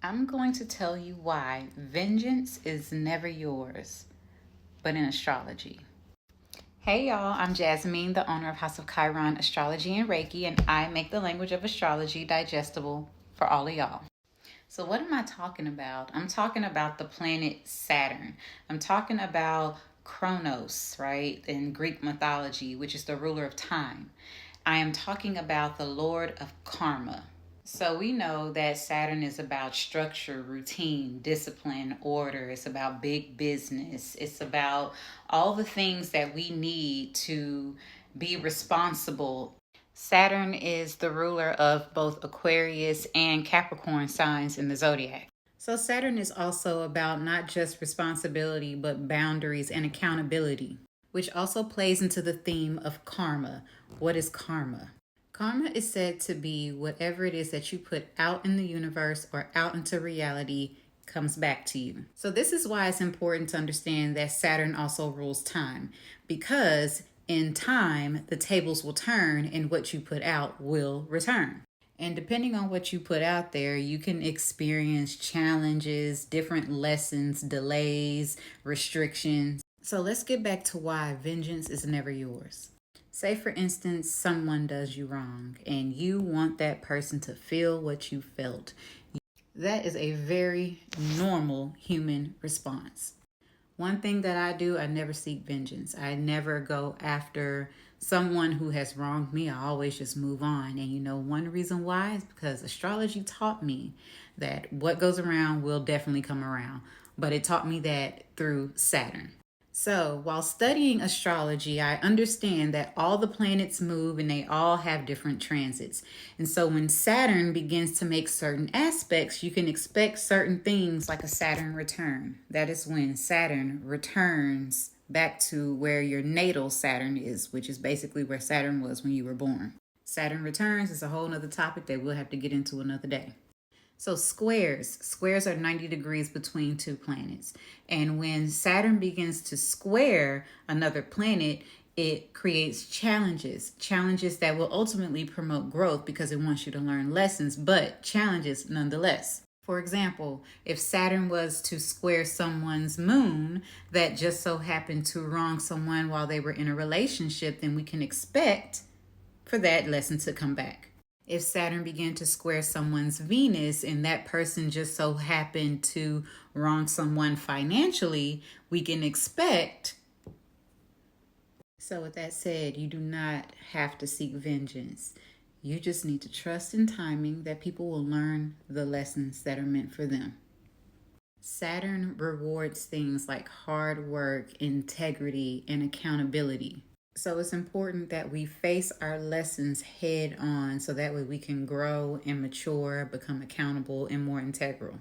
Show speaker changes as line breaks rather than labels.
I'm going to tell you why vengeance is never yours, but in astrology. Hey y'all, I'm Jasmine, the owner of House of Chiron Astrology and Reiki, and I make the language of astrology digestible for all of y'all. So, what am I talking about? I'm talking about the planet Saturn. I'm talking about Kronos, right, in Greek mythology, which is the ruler of time. I am talking about the Lord of Karma. So we know that Saturn is about structure, routine, discipline, order. It's about big business. It's about all the things that we need to be responsible. Saturn is the ruler of both Aquarius and Capricorn signs in the zodiac. So Saturn is also about not just responsibility, but boundaries and accountability, which also plays into the theme of karma. What is karma? Karma is said to be whatever it is that you put out in the universe or out into reality comes back to you. So this is why it's important to understand that Saturn also rules time, because in time, the tables will turn and what you put out will return. And depending on what you put out there, you can experience challenges, different lessons, delays, restrictions. So let's get back to why vengeance is never yours. Say, for instance, someone does you wrong and you want that person to feel what you felt. That is a very normal human response. One thing that I do, I never seek vengeance. I never go after someone who has wronged me. I always just move on. And you know, one reason why is because astrology taught me that what goes around will definitely come around. But it taught me that through Saturn. So while studying astrology, I understand that all the planets move and they all have different transits. And so when Saturn begins to make certain aspects, you can expect certain things like a Saturn return. That is when Saturn returns back to where your natal Saturn is, which is basically where Saturn was when you were born. Saturn returns is a whole nother topic that we'll have to get into another day. So squares are 90 degrees between two planets. And when Saturn begins to square another planet, it creates challenges that will ultimately promote growth because it wants you to learn lessons, but challenges nonetheless. For example, if Saturn was to square someone's moon that just so happened to wrong someone while they were in a relationship, then we can expect for that lesson to come back. If Saturn began to square someone's Venus and that person just so happened to wrong someone financially, we can expect. So with that said, you do not have to seek vengeance. You just need to trust in timing that people will learn the lessons that are meant for them. Saturn rewards things like hard work, integrity, and accountability. So it's important that we face our lessons head on so that way we can grow and mature, become accountable, and more integral.